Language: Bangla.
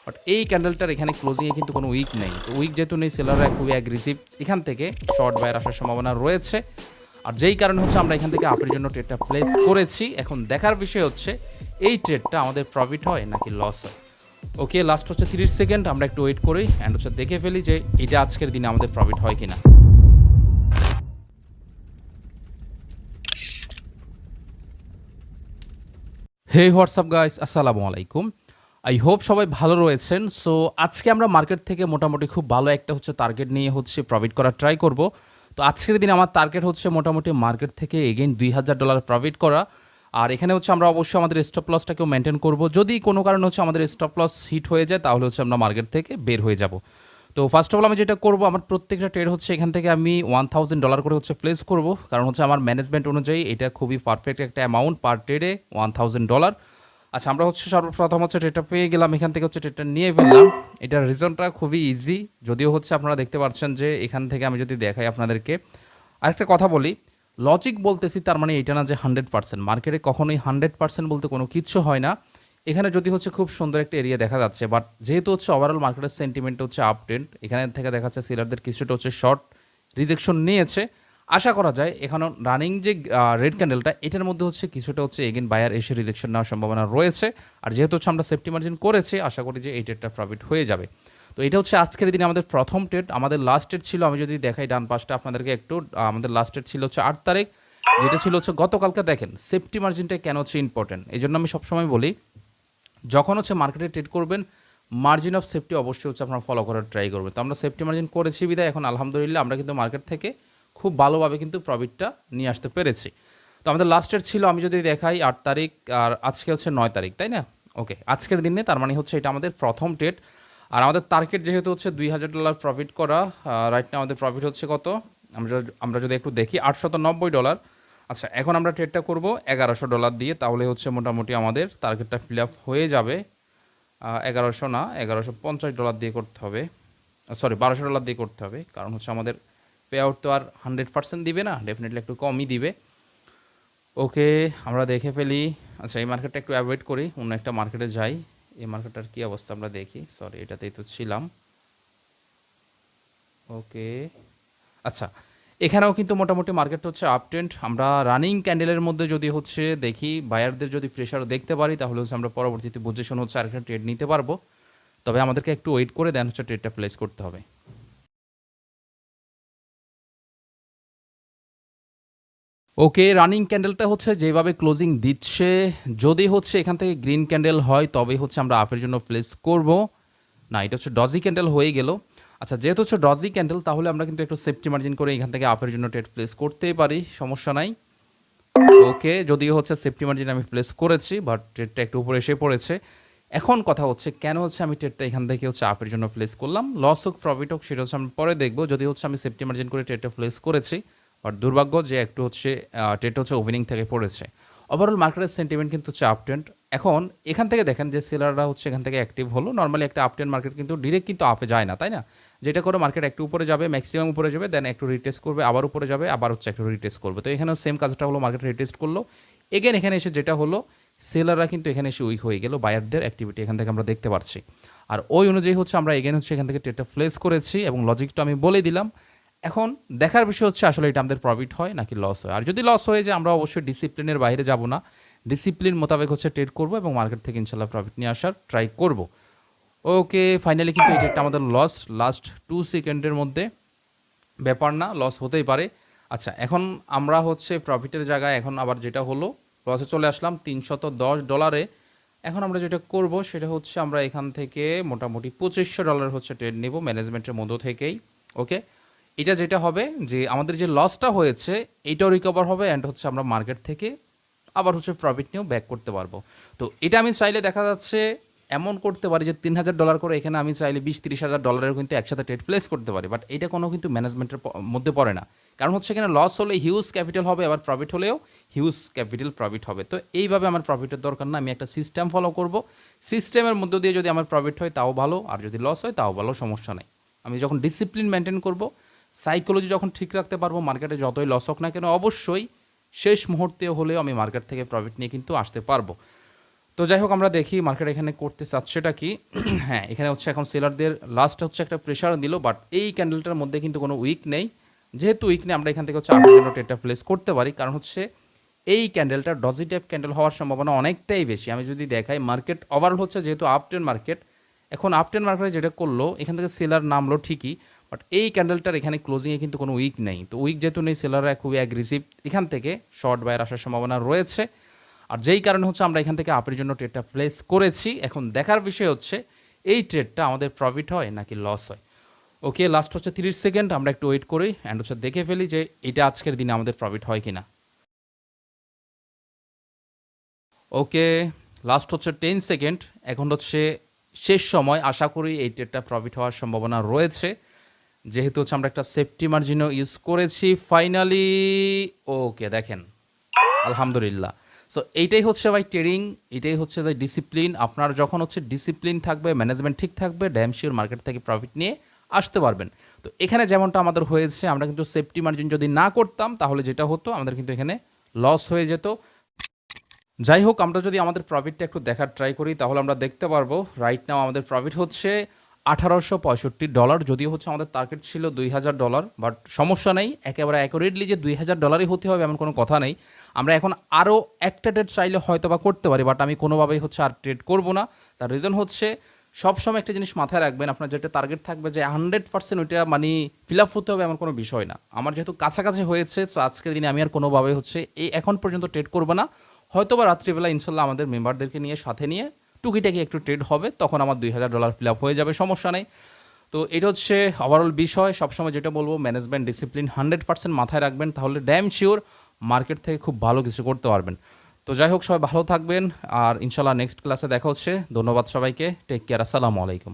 বাট এই ক্যান্ডেলটার এখানে ক্লোজিংয়ে কিন্তু কোনো উইক নেই, তো উইক যেহেতু নেই সেলাররা খুবই অ্যাগ্রেসিভ, এখান থেকে শর্ট বায়ার আসার সম্ভাবনা রয়েছে। আর যেই কারণে হচ্ছে আমরা এখান থেকে আপের জন্য ট্রেডটা প্লেস করেছি। এখন দেখার বিষয় হচ্ছে এই ট্রেডটা আমাদের প্রফিট হয় নাকি লস হয়। ওকে, লাস্ট হচ্ছে 30 সেকেন্ড, আমরা একটু ওয়েট করি অ্যান্ড হচ্ছে দেখে ফেলি যে এটা আজকের দিনে আমাদের প্রফিট হয় কিনা। হে হোয়াটসঅ্যাপ গাইস, আসসালামু আলাইকুম। আই হোপ সবাই ভালো রয়েছেন। সো আজকে আমরা মার্কেট থেকে মোটামুটি খুব ভালো একটা হচ্ছে টার্গেট নিয়ে হচ্ছে প্রফিট করার ট্রাই করব। তো আজকের দিনে আমার টার্গেট হচ্ছে মোটামুটি মার্কেট থেকে এগেইন $2000 প্রফিট করা। আর এখানে হচ্ছে আমরা অবশ্যই আমাদের স্টপ লসটাকেও মেনটেন করব। যদি কোনো কারণে হচ্ছে আমাদের স্টপ লস হিট হয়ে যায় তাহলে হচ্ছে আমরা মার্কেট থেকে বের হয়ে যাব। তো ফার্স্ট অফ অল আমি যেটা করবো, আমার প্রত্যেকটা ট্রেড হচ্ছে এখান থেকে আমি $1000 করে হচ্ছে প্লেস করব, কারণ হচ্ছে আমার ম্যানেজমেন্ট অনুযায়ী এটা খুবই পারফেক্ট একটা অ্যামাউন্ট পার ট্রেডে $1000। আচ্ছা, আমরা হচ্ছে সর্বপ্রথম হচ্ছে ট্রেডটা পেয়ে গেলাম, এখান থেকে হচ্ছে ট্রেডটা নিয়ে ফেললাম। এটার রিজনটা খুবই ইজি, যদিও হচ্ছে আপনারা দেখতে পাচ্ছেন যে এখান থেকে আমি যদি দেখাই আপনাদেরকে। আরেকটা কথা বলি, লজিক বলতেছি, তার মানে এটা না যে 100%। মার্কেটে কখনোই 100% বলতে কোনো কিচ্ছু হয় না। এখানে যদি হচ্ছে খুব সুন্দর একটা এরিয়া দেখা যাচ্ছে, বাট যেহেতু হচ্ছে ওভারঅল মার্কেটের সেন্টিমেন্ট হচ্ছে আপ ট্রেন্ড, এখানে থেকে দেখা যাচ্ছে সেলারদের কিছুটা হচ্ছে শর্ট রিজেকশন নিয়েছে। আশা করা যায় এখানে রানিং যে রেড ক্যান্ডেলটা, এটার মধ্যে হচ্ছে কিছুটা হচ্ছে এগেন বায়ার এসে রিজেকশন নেওয়ার সম্ভাবনা রয়েছে। আর যেহেতু হচ্ছে আমরা সেফটি মার্জিন করেছি, আশা করি যে এই ট্রেডটা প্রফিট হয়ে যাবে। তো এটা হচ্ছে আজকের দিনে আমাদের প্রথম ট্রেড। আমাদের লাস্ট ট্রেড ছিল, আমি যদি দেখাই ডান পাশটা আপনাদেরকে একটু, আমাদের লাস্ট ট্রেড ছিল হচ্ছে 8 তারিখ, যেটা ছিল হচ্ছে গতকালকে। দেখেন সেফটি মার্জিনটা কেন হচ্ছে ইম্পর্টেন্ট, এই জন্য আমি সবসময় বলি যখন হচ্ছে মার্কেটে ট্রেড করবেন মার্জিন অফ সেফটি অবশ্যই হচ্ছে আপনারা ফলো করার ট্রাই করবেন। তো আমরা সেফটি মার্জিন করেছি বিদায় এখন আলহামদুলিল্লাহ আমরা কিন্তু মার্কেট থেকে খুব ভালোভাবে কিন্তু প্রফিটটা নিয়ে আসতে পেরেছি। তো আমাদের লাস্টের ছিল, আমি যদি দেখাই 8 তারিখ, আর আজকে হচ্ছে 9 তারিখ, তাই না? ওকে, আজকের দিনে তার মানে হচ্ছে এটা আমাদের প্রথম ট্রেড। আর আমাদের টার্গেট যেহেতু হচ্ছে $2000 প্রফিট করা, রাইট না আমাদের প্রফিট হচ্ছে কত, আমরা যদি একটু দেখি $890। আচ্ছা, এখন আমরা ট্রেডটা করব $1100 দিয়ে, তাহলে হচ্ছে মোটামুটি আমাদের টার্গেটটা ফিল আপ হয়ে যাবে। 1100 না, $1150 দিয়ে করতে হবে, সরি $1200 দিয়ে করতে হবে, কারণ হচ্ছে আমাদের পে আউট তো আর 100% দিবে না, ডেফিনেটলি একটু কমই দিবে। ওকে, আমরা দেখে ফেলি। আচ্ছা, এই মার্কেটটা একটু অ্যাভয়েড করি, অন্য একটা মার্কেটে যাই। এই মার্কেটটার কী অবস্থা আমরা দেখি, সরি এটাতেই তো ছিলাম। ওকে, আচ্ছা, এখানেও কিন্তু মোটামুটি মার্কেটটা হচ্ছে আপ ট্রেন্ড। আমরা রানিং ক্যান্ডেলের মধ্যে যদি হচ্ছে দেখি বায়ারদের যদি প্রেশার দেখতে পারি, তাহলে হচ্ছে আমরা পরবর্তীতে পজিশন হচ্ছে আরেকটা ট্রেড নিতে পারবো। তবে আমাদেরকে একটু ওয়েট করে দেন হচ্ছে ট্রেডটা প্লেস করতে হবে। ওকে, রানিং ক্যান্ডেলটা হচ্ছে যেভাবে ক্লোজিং দিচ্ছে, যদি হচ্ছে এখান থেকে গ্রিন ক্যান্ডেল হয় তবে হচ্ছে আমরা আপের জন্য প্লেস করব। না, এটা হচ্ছে ডজি ক্যান্ডেল হয়ে গেল। আচ্ছা, যেহেতু হচ্ছে ডজি ক্যান্ডেল, তাহলে আমরা কিন্তু একটু সেফটি মার্জিন করে এখান থেকে আপের জন্য ট্রেড প্লেস করতেই পারি, সমস্যা নাই। ওকে, যদিও হচ্ছে সেফটি মার্জিন আমি প্লেস করেছি, বাট ট্রেডটা একটু উপরে এসে পড়েছে। এখন কথা হচ্ছে কেন হচ্ছে আমি ট্রেডটা এখান থেকে হচ্ছে আপের জন্য প্লেস করলাম, লস হোক প্রফিট হোক সেটা হচ্ছে আমি পরে দেখবো। যদি হচ্ছে আমি সেফটি মার্জিন করে ট্রেডটা প্লেস করেছি, বাট দুর্ভাগ্য যে একটু হচ্ছে ট্রেডটা হচ্ছে ওপেনিং থেকে পড়েছে। ওভারঅল মার্কেটের সেন্টিমেন্ট কিন্তু হচ্ছে আপ ট্রেন্ড। এখন এখান থেকে দেখেন যে সেলাররা হচ্ছে এখান থেকে অ্যাক্টিভ হলো। নর্মালি একটা আপ ট্রেন্ড মার্কেট কিন্তু ডিরেক্ট কিন্তু আপে যায় না, তাই না? যেটা করে মার্কেট একটু উপরে যাবে, ম্যাক্সিমাম উপরে যাবে, দেন একটু রিটেস্ট করবে, আবার উপরে যাবে, আবার হচ্ছে একটু রিটেস্ট করবে। তো এখানেও সেম কাজটা হলো, মার্কেট রিটেস্ট করলো। এগেন এখানে এসে যেটা হলো, সেলাররা কিন্তু এখানে এসে উইক হয়ে গেল, বায়ারদের অ্যাক্টিভিটি এখান থেকে আমরা দেখতে পাচ্ছি। আর ওই অনুযায়ী হচ্ছে আমরা এগেন হচ্ছে এখান থেকে ট্রেডটা প্লেস করেছি এবং লজিকটা আমি বলে দিলাম। এখন দেখার বিষয় হচ্ছে আসলে এটা আমাদের প্রফিট হয় নাকি লস হয়। আর যদি লস হয়ে যায় আমরা অবশ্যই ডিসিপ্লিনের বাইরে যাব না, ডিসিপ্লিন মোতাবেক হচ্ছে ট্রেড করবো এবং মার্কেট থেকে ইনশাল্লাহ প্রফিট নিয়ে আসার ট্রাই করব। ওকে, ফাইনালি কিন্তু এই ট্রেডটা আমাদের লস, লাস্ট 2 সেকেন্ডের মধ্যে, ব্যাপার না, লস হতেই পারে। আচ্ছা, এখন আমরা হচ্ছে প্রফিটের জায়গায় এখন আবার যেটা হলো লসে চলে আসলাম $310। এখন আমরা যেটা করব সেটা হচ্ছে আমরা এখান থেকে মোটামুটি $2500 হচ্ছে ট্রেড নেব ম্যানেজমেন্টের মধ্য থেকেই। ওকে, এটা যেটা হবে যে আমাদের যে লসটা হয়েছে এইটাও রিকভার হবে অ্যান্ড হচ্ছে আমরা মার্কেট থেকে আবার হচ্ছে প্রফিট নিয়েও ব্যাক করতে পারবো। তো এটা আমি চাইলে দেখা যাচ্ছে এমন করতে পারি যে $3000 করে এখানে আমি চাইলে $20-30 হাজার কিন্তু একসাথে ট্রেড প্লেস করতে পারি, বাট এটা কোনো কিন্তু ম্যানেজমেন্টের মধ্যে পড়ে না। কারণ হচ্ছে এখানে লস হলে হিউজ ক্যাপিটাল হবে, আবার প্রফিট হলেও হিউজ ক্যাপিটাল প্রফিট হবে। তো এইভাবে আমার প্রফিটের দরকার না, আমি একটা সিস্টেম ফলো করব। সিস্টেমের মধ্য দিয়ে যদি আমার প্রফিট হয় তাও ভালো, আর যদি লস হয় তাও ভালো, সমস্যা নেই। আমি যখন ডিসিপ্লিন মেনটেন করব, সাইকোলজি যখন ঠিক রাখতে পারবো, মার্কেটে যতই লস হোক না কেন অবশ্যই শেষ মুহূর্তে হলেও আমি মার্কেট থেকে প্রফিট নিয়ে কিন্তু আসতে পারবো। তো যাই হোক আমরা দেখি মার্কেট এখানে করতে চাচ্ছেটা কি। হ্যাঁ, এখানে হচ্ছে এখন সেলারদের লাস্ট হচ্ছে একটা প্রেশার দিল, বাট এই ক্যান্ডেলটার মধ্যে কিন্তু কোনো উইক নেই। যেহেতু উইক নেই, আমরা এখান থেকে হচ্ছে আপার জন্য ট্রেডটা প্লেস করতে পারি, কারণ হচ্ছে এই ক্যান্ডেলটা ডজি টাইপ ক্যান্ডেল হওয়ার সম্ভাবনা অনেকটাই বেশি। আমি যদি দেখাই মার্কেট ওভারঅল হচ্ছে যেহেতু আপট্রেন্ড মার্কেট, এখন আপট্রেন্ড মার্কেটে যেটা করলো এখান থেকে সেলার নামলো ঠিকই, বাট এই ক্যান্ডেলটার এখানে ক্লোজিংয়ে কিন্তু কোনো উইক নেই। তো উইক যেহেতু নেই, সেলাররা খুবই অ্যাগ্রেসিভ, এখান থেকে শর্ট বায়ার আসার সম্ভাবনা রয়েছে। আর যেই কারণে হচ্ছে আমরা এখান থেকে আপের জন্য ট্রেডটা প্লেস করেছি। এখন দেখার বিষয় হচ্ছে এই ট্রেডটা আমাদের প্রফিট হয় নাকি লস হয়। ওকে, লাস্ট হচ্ছে 30 সেকেন্ড, আমরা একটু ওয়েট করি অ্যান্ড হচ্ছে দেখে ফেলি যে এটা আজকের দিনে আমাদের প্রফিট হয় কিনা। ওকে, লাস্ট হচ্ছে 10 সেকেন্ড, এখন হচ্ছে শেষ সময়। আশা করি এই ট্রেডটা প্রফিট হওয়ার সম্ভাবনা রয়েছে, যেহেতু হচ্ছে আমরা একটা সেফটি মার্জিনও ইউজ করেছি ফাইনালি। ওকে, দেখেন আলহামদুলিল্লাহ। সো এইটাই হচ্ছে ভাই ট্রেডিং, এটাই হচ্ছে যে ডিসিপ্লিন। আপনার যখন হচ্ছে ডিসিপ্লিন থাকবে, ম্যানেজমেন্ট ঠিক থাকবে, ড্যাম শিওর মার্কেট থেকে প্রফিট নিয়ে আসতে পারবেন। তো এখানে যেমনটা আমাদের হয়েছে, আমরা কিন্তু সেফটি মার্জিন যদি না করতাম তাহলে যেটা হতো আমাদের কিন্তু এখানে লস হয়ে যেত। যাই হোক, আমরা যদি আমাদের প্রফিটটা একটু দেখার ট্রাই করি তাহলে আমরা দেখতে পারবো রাইট নাও আমাদের প্রফিট হচ্ছে $1865। যদিও হচ্ছে আমাদের টার্গেট ছিল $2000, বাট সমস্যা নেই, একেবারে অ্যাকুরেটলি যে $2000ই হতে হবে এমন কোনো কথা নেই। আমরা এখন আরও একটা ট্রেড চাইলে হয়তো বা করতে পারি, বাট আমি কোনোভাবেই হচ্ছে আর ট্রেড করবো না। তার রিজন হচ্ছে সবসময় একটা জিনিস মাথায় রাখবেন, আপনার যেটা টার্গেট থাকবে যে 100% ওইটা মানে ফিল আপ হতে হবে এমন কোনো বিষয় না। আমার যেহেতু কাছাকাছি হয়েছে, সো আজকের দিনে আমি আর কোনোভাবে হচ্ছে এই এখন পর্যন্ত ট্রেড করবো না। হয়তো বা রাত্রিবেলা ইনশাল্লাহ আমাদের মেম্বারদেরকে নিয়ে সাথে নিয়ে টুকিটাকি একটু ট্রেড হবে, তখন আমার $2000 ফিল আপ হয়ে যাবে, সমস্যা নেই। তো এটা হচ্ছে ওভারঅল বিষয়। সবসময় যেটা বলবো, ম্যানেজমেন্ট ডিসিপ্লিন 100% মাথায় রাখবেন, তাহলে ড্যাম শিওর মার্কেট থেকে খুব ভালো কিছু করতে পারবেন। তো যাই হোক, সবাই ভালো থাকবেন, আর ইনশাল্লাহ নেক্সট ক্লাসে দেখা হচ্ছে। ধন্যবাদ সবাইকে, টেক কেয়ার, আসসালামু আলাইকুম।